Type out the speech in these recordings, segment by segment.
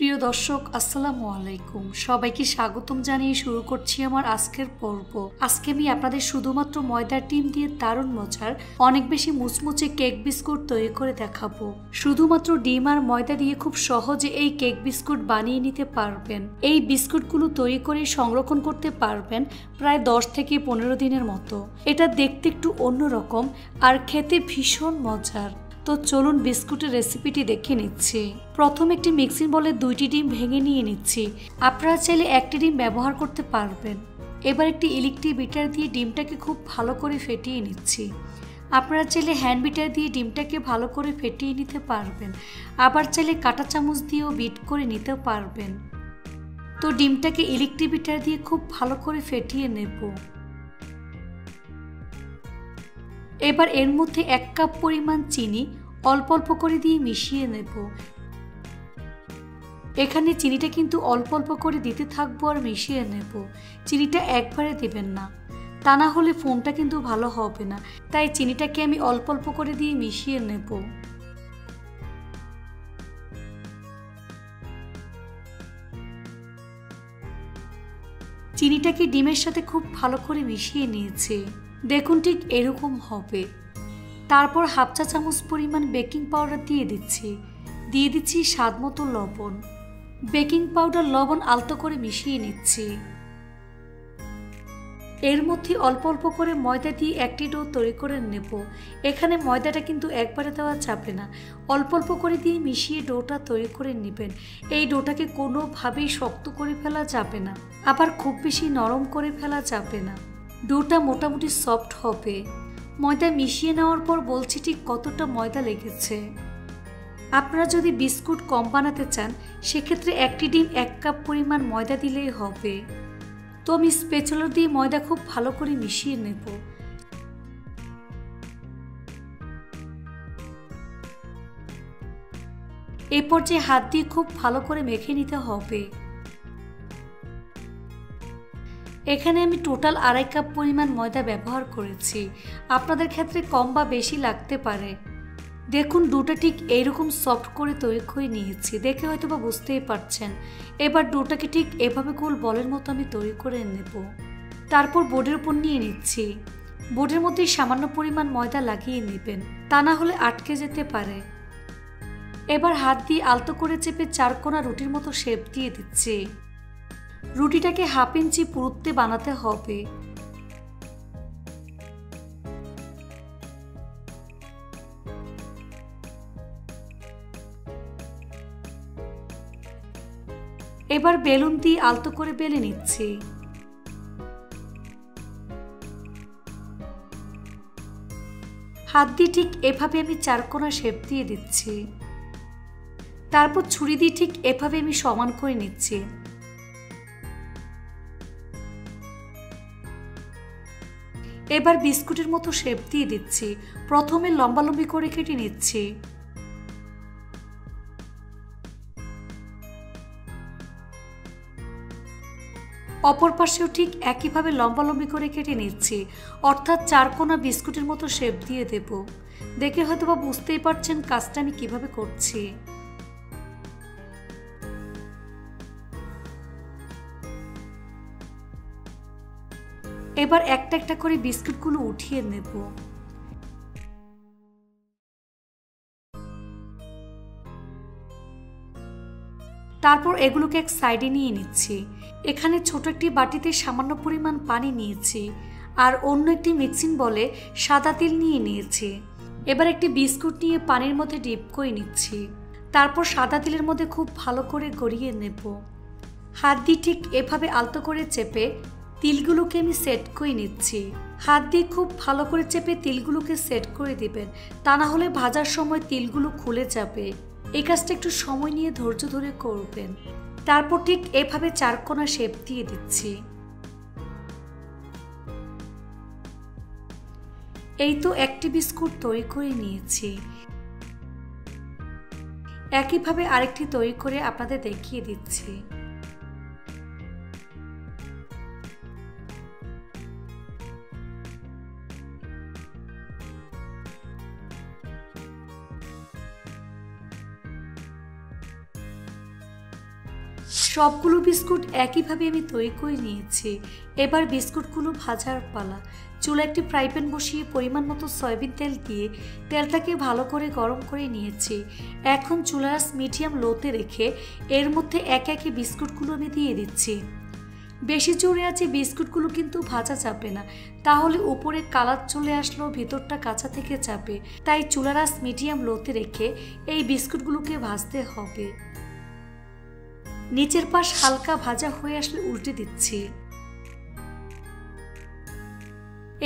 প্রিয় দর্শক আসসালামু আলাইকুম, সবাইকে স্বাগতম জানিয়ে শুরু করছি আমার আজকের পর্ব। আজকে আমি আপনাদের শুধুমাত্র ময়দার ডিম দিয়ে দারুণ মজার অনেক বেশি মুচমুচে কেক বিস্কুট তৈরি করে দেখাবো। শুধুমাত্র ডিম আর ময়দা দিয়ে খুব সহজে এই কেক বিস্কুট বানিয়ে নিতে পারবেন। এই বিস্কুটগুলো তৈরি করে সংরক্ষণ করতে পারবেন প্রায় 10 থেকে 15 দিনের মতো। এটা দেখতে একটু অন্যরকম আর খেতে ভীষণ মজার। তো চলুন বিস্কুটের রেসিপিটি দেখে নিচ্ছি। প্রথম একটি মিক্সিং বলে 2টি ডিম ভেঙে নিয়ে নিচ্ছি। আপনারা চাইলে 1টি ডিম ব্যবহার করতে পারবেন। এবার একটি ইলেকট্রিক বিটার দিয়ে ডিমটাকে খুব ভালো করে ফেটিয়ে নিচ্ছি। আপনারা চাইলে হ্যান্ড বিটার দিয়ে ডিমটাকে ভালো করে ফেটিয়ে নিতে পারবেন, আবার চাইলে কাঁটা চামচ দিয়েও বিট করে নিতে পারবেন। তো ডিমটাকে ইলেকট্রিক বিটার দিয়ে খুব ভালো করে ফেটিয়ে নেব। এবার এর মধ্যে 1 কাপ পরিমাণ চিনি অল্প অল্প করে দিয়ে মিশিয়ে নেব। এখানে চিনিটা কিন্তু অল্প অল্প করে দিতে থাকবো আর মিশিয়ে নেব। চিনিটা একবারে দেবেন না, তা না হলে ফোনটা কিন্তু ভালো হবে না। তাই চিনিটাকে আমি অল্প অল্প করে দিয়ে মিশিয়ে নেব। চিনিটাকে ডিমের সাথে খুব ভালো করে মিশিয়ে নিয়েছি। দেখুন ঠিক এরকম হবে। তারপর হাফ চা চামচ পরিমাণ বেকিং পাউডার দিয়ে দিচ্ছি স্বাদ মতো লবণ। বেকিং পাউডার লবণ আলতো করে মিশিয়ে নিচ্ছি। এর মধ্যে অল্প অল্প করে ময়দা দিয়ে একটি ডো তৈরি করে নেব। এখানে ময়দাটা কিন্তু একবারে দেওয়া যাবে না, অল্প অল্প করে দিয়ে মিশিয়ে ডোটা তৈরি করে নেবেন। এই ডোটাকে কোনোভাবেই শক্ত করে ফেলা যাবে না, আবার খুব বেশি নরম করে ফেলা যাবে না। ডোটা মোটামুটি সফট হবে। ময়দা মিশিয়ে নেওয়ার পর বলছি ঠিক কতটা ময়দা লেগেছে। আপনারা যদি বিস্কুট কম বানাতে চান সেক্ষেত্রে 1টি ডিম 1 কাপ পরিমাণ ময়দা দিলেই হবে। তো আমি স্প্যাচুলা দিয়ে ময়দা খুব ভালো করে মিশিয়ে নেব। এই পর্যায়ে হাত দিয়ে খুব ভালো করে মেখে নিতে হবে। এখানে আমি টোটাল 2.5 কাপ পরিমাণ ময়দা ব্যবহার করেছি। আপনাদের ক্ষেত্রে কম বা বেশি লাগতে পারে। দেখুন ডোটা ঠিক এইরকম সফট করে তৈরি করে নিয়েছি, দেখে হয়তো বা বুঝতেই পারছেন। এবার ডোটাকে ঠিক এভাবে গোল বলের মতো আমি তৈরি করে নেব। তারপর বোর্ডের উপর নিয়ে নিচ্ছি। বোর্ডের মধ্যে সামান্য পরিমাণ ময়দা লাগিয়ে নেবেন, তা না হলে আটকে যেতে পারে। এবার হাত দিয়ে আলতো করে চেপে 4 কোণা রুটির মতো শেপ দিয়ে দিচ্ছি। রুটিটাকে 1/2 ইঞ্চি পুরুত্বে বানাতে হবে। এবার বেলুন দিয়ে আলতো করে বেলে নিচ্ছি। হাত দিয়ে ঠিক এভাবে আমি 4 কোণা শেপ দিয়ে দিচ্ছি। তারপর ছুরি দিয়ে ঠিক এভাবে আমি সমান করে নিচ্ছি। এবার বিস্কুটের মতো শেপ দিয়ে দিচ্ছি। প্রথমে লম্বালম্বি করে কেটে নিচ্ছি। অপর পাশেও ঠিক একইভাবে লম্বালম্বি করে কেটে নিচ্ছি, অর্থাৎ 4 কোণা বিস্কুটের মতো শেপ দিয়ে দেব। দেখে হয়তো বা বুঝতেই পারছেন কাজটা আমি কিভাবে করছি। এবার একটা একটা করে বিস্কুটগুলো উঠিয়ে নেব। তারপর এগুলোকে এক সাইডে নিয়ে নিচ্ছি। এখানে ছোট একটি বাটিতে সামান্য পরিমাণ পানি নিয়েছি আর অন্য একটি মিক্সিং বলে সাদা তেল নিয়ে নিয়েছি। এবার একটি বিস্কুট নিয়ে পানির মধ্যে ডিপ করে নিচ্ছি। তারপর সাদা তেলের মধ্যে খুব ভালো করে গড়িয়ে নেব। হাত দিয়ে ঠিক এভাবে আলতো করে চেপে তিলগুলোকে আমি সেট করে নিচ্ছি। হাত দিয়ে খুব ভালো করে চেপে তিলগুলোকে সেট করে দিবেন, তা না হলে ভাজার সময় তিলগুলো খুলে যাবে। এই কাজটা একটু সময় নিয়ে ধৈর্য ধরে করবেন। তারপর ঠিক এভাবে 4 কোণা শেপ দিয়ে দিচ্ছি। এই তো একটি বিস্কুট তৈরি করে নিয়েছি। একইভাবে আরেকটি তৈরি করে আপনাদের দেখিয়ে দিচ্ছি। সবগুলো বিস্কুট একইভাবে আমি তৈরি করে নিয়েছি। এবার বিস্কুটগুলো ভাজার পালা। চুলা একটি ফ্রাই প্যান বসিয়ে পরিমাণ মতো সয়াবিন তেল দিয়ে তেলটাকে ভালো করে গরম করে নিয়েছি। এখন চুলার আঁচ মিডিয়াম লোতে রেখে এর মধ্যে একে একে বিস্কুটগুলো আমি দিয়ে দিচ্ছি। বেশি জোরে আছে বিস্কুটগুলো কিন্তু ভাজা যাবে না, তাহলে উপরে কালার চলে আসলেও ভিতরটা কাঁচা থেকে যাবে। তাই চুলার আঁচ মিডিয়াম লোতে রেখে এই বিস্কুটগুলোকে ভাজতে হবে। নিচের পাশ হালকা ভাজা হয়ে আসলে উল্টে দিচ্ছি।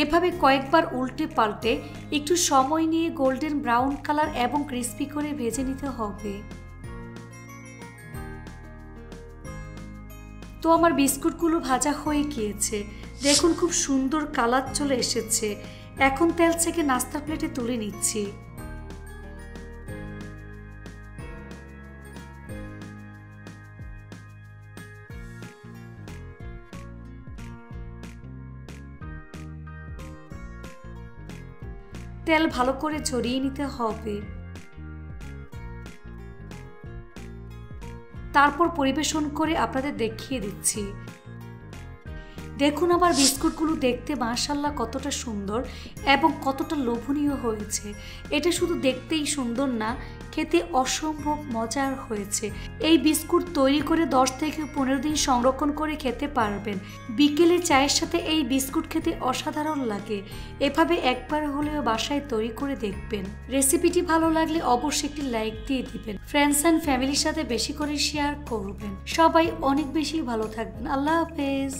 এভাবে কয়েকবার উল্টে পাল্টে একটু সময় নিয়ে গোল্ডেন ব্রাউন কালার এবং ক্রিস্পি করে ভেজে নিতে হবে। তো আমার বিস্কুটগুলো ভাজা হয়ে গিয়েছে, দেখুন খুব সুন্দর কালার চলে এসেছে। এখন তেল থেকে নাস্তা প্লেটে তুলে নিচ্ছি। তেল ভালো করে ছড়িয়ে নিতে হবে। তারপর পরিবেশন করে আপনাদের দেখিয়ে দিচ্ছি। দেখুন আমার বিস্কুটগুলো দেখতে মাশাআল্লাহ কতটা সুন্দর এবং কতটা লোভনীয় হয়েছে। এটা শুধু দেখতেই সুন্দর না, খেতে অসম্ভব মজার হয়েছে। এই বিস্কুট তৈরি করে 10 থেকে 15 দিন সংরক্ষণ করে খেতে পারবেন। বিকেলে চায়ের সাথে এই বিস্কুট খেতে অসাধারণ লাগে। এভাবে একবার হলেও বাসায় তৈরি করে দেখবেন। রেসিপিটি ভালো লাগলে অবশ্যই একটি লাইক দিয়ে দিবেন। ফ্রেন্ডস অ্যান্ড ফ্যামিলির সাথে বেশি করে শেয়ার করবেন। সবাই অনেক বেশি ভালো থাকবেন। আল্লাহ হাফেজ।